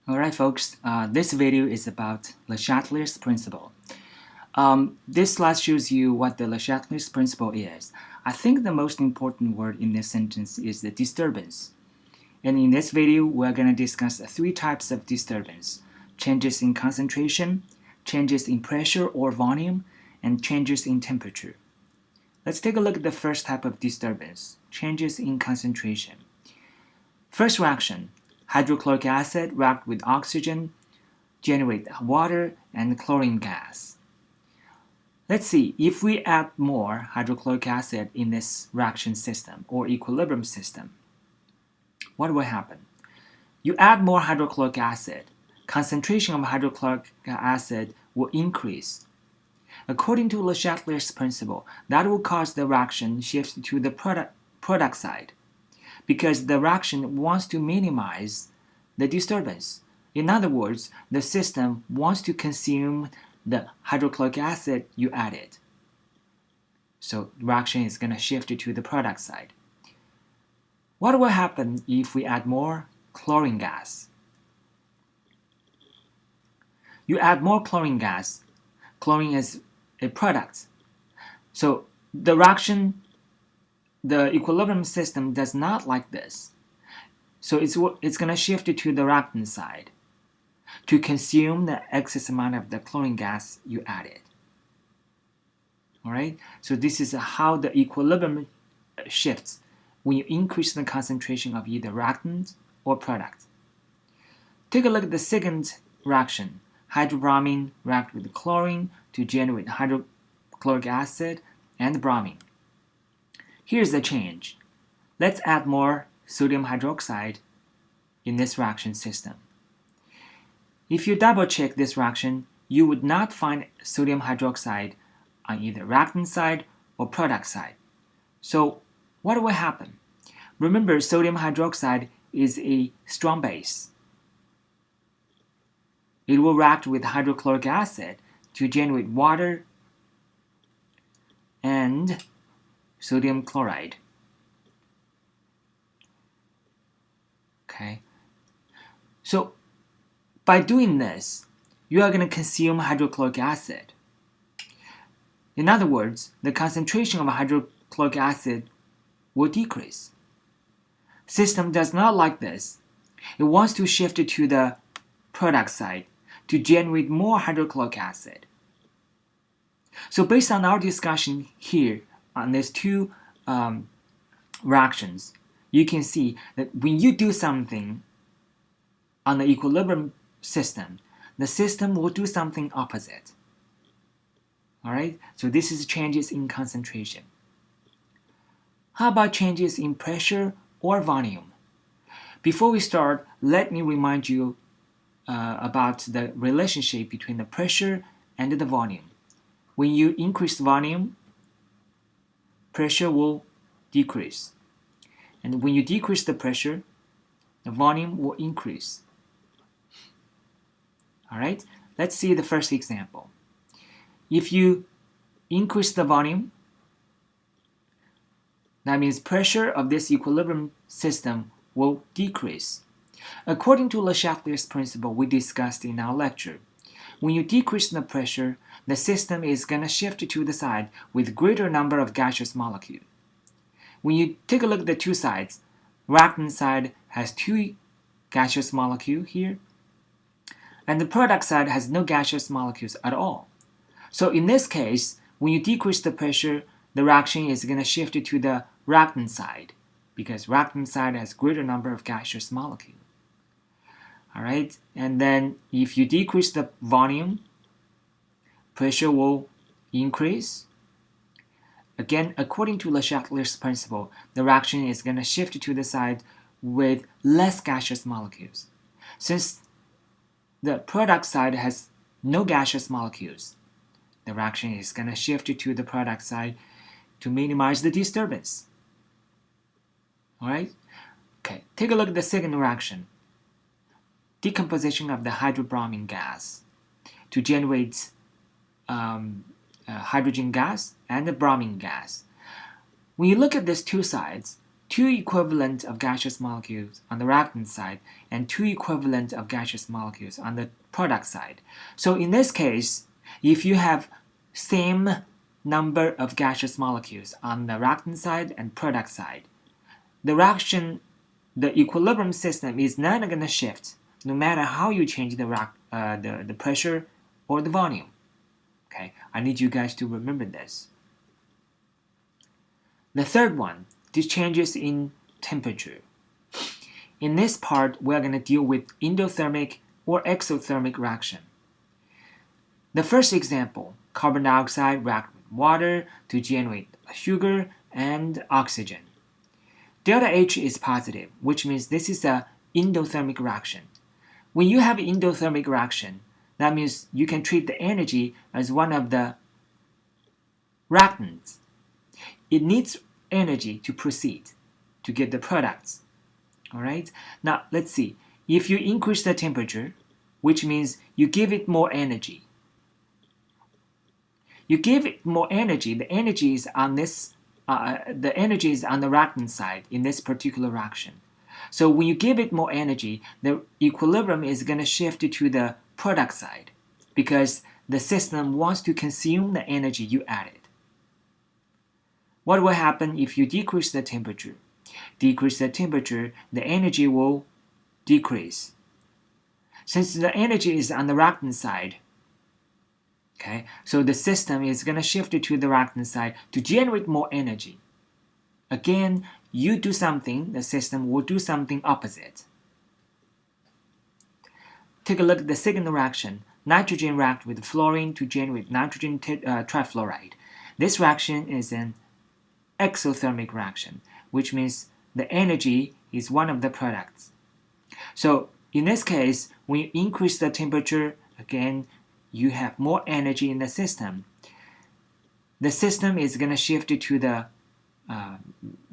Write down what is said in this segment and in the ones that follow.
Alright folks, this video is about Le Chatelier's principle. This slide shows you what the Le Chatelier's principle is. I think the most important word in this sentence is the disturbance. And in this video, we're going to discuss three types of disturbance: changes in concentration, changes in pressure or volume, and changes in temperature. Let's take a look at the first type of disturbance, changes in concentration. First reaction, hydrochloric acid react with oxygen, generate water and chlorine gas. Let's see, if we add more hydrochloric acid in this reaction system or equilibrium system, what will happen? You add more hydrochloric acid, concentration of hydrochloric acid will increase. According to Le Chatelier's principle, that will cause the reaction shift to the product side, because the reaction wants to minimize the disturbance. In other words, the system wants to consume the hydrochloric acid you added. So the reaction is going to shift to the product side. What will happen if we add more chlorine gas? You add more chlorine gas. Chlorine is a product. So the reaction, the equilibrium system does not like this. So it's going to shift to the reactant side to consume the excess amount of the chlorine gas you added. Alright, so this is how the equilibrium shifts when you increase the concentration of either reactant or product. Take a look at the second reaction. Hydrobromine react with chlorine to generate hydrochloric acid and bromine. Here's the change. Let's add more sodium hydroxide in this reaction system. If you double check this reaction, you would not find sodium hydroxide on either reactant side or product side. So what will happen? Remember, sodium hydroxide is a strong base. It will react with hydrochloric acid to generate water and sodium chloride. Okay. So by doing this, you are going to consume hydrochloric acid. In other words, the concentration of hydrochloric acid will decrease. System does not like this. It wants to shift to the product side to generate more hydrochloric acid. So based on our discussion here on these two reactions, you can see that when you do something on the equilibrium system, the system will do something opposite. Alright, so this is changes in concentration. How about changes in pressure or volume? Before we start, let me remind you about the relationship between the pressure and the volume. When you increase volume, pressure will decrease. And when you decrease the pressure, the volume will increase. Alright, let's see the first example. If you increase the volume, that means pressure of this equilibrium system will decrease. According to Le Chatelier's principle we discussed in our lecture, when you decrease the pressure, the system is going to shift to the side with greater number of gaseous molecules. When you take a look at the two sides, reactant side has two gaseous molecules here, and the product side has no gaseous molecules at all. So in this case, when you decrease the pressure, the reaction is going to shift to the reactant side, because reactant side has greater number of gaseous molecules. Alright, and then if you decrease the volume, pressure will increase. Again, according to Le Chatelier's principle, the reaction is going to shift to the side with less gaseous molecules. Since the product side has no gaseous molecules, the reaction is going to shift to the product side to minimize the disturbance. Alright? Okay, take a look at the second reaction. Decomposition of the hydrobromine gas to generate hydrogen gas and the bromine gas. When you look at these two sides, two equivalent of gaseous molecules on the reactant side and two equivalent of gaseous molecules on the product side. So in this case, if you have same number of gaseous molecules on the reactant side and product side, the equilibrium system is not going to shift no matter how you change the pressure or the volume. Okay, I need you guys to remember this. The third one, these changes in temperature. In this part, we're going to deal with endothermic or exothermic reaction. The first example, carbon dioxide react with water to generate sugar and oxygen. Delta H is positive, which means this is an endothermic reaction. When you have an endothermic reaction, that means you can treat the energy as one of the reactants. It needs energy to proceed, to get the products. All right. Now let's see. If you increase the temperature, which means you give it more energy. You give it more energy. The energy is on this. The energy is on the reactant side in this particular reaction. So when you give it more energy, the equilibrium is going to shift to the product side because the system wants to consume the energy you added. What will happen if you decrease the temperature? Decrease the temperature, the energy will decrease. Since the energy is on the reactant side, okay, so the system is going to shift to the reactant side to generate more energy. Again, you do something, the system will do something opposite. Take a look at the second reaction. Nitrogen reacts with fluorine to generate nitrogen trifluoride. This reaction is an exothermic reaction, which means the energy is one of the products. So in this case, when you increase the temperature, again, you have more energy in the system. The system is going to shift to the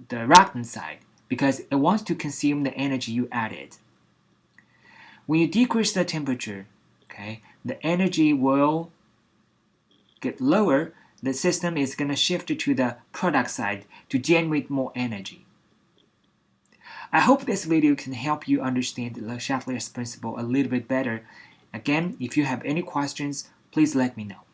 reactant side because it wants to consume the energy you added. When you decrease the temperature, okay, the energy will get lower. The system is going to shift to the product side to generate more energy. I hope this video can help you understand the Le Chatelier's principle a little bit better. Again, if you have any questions, please let me know.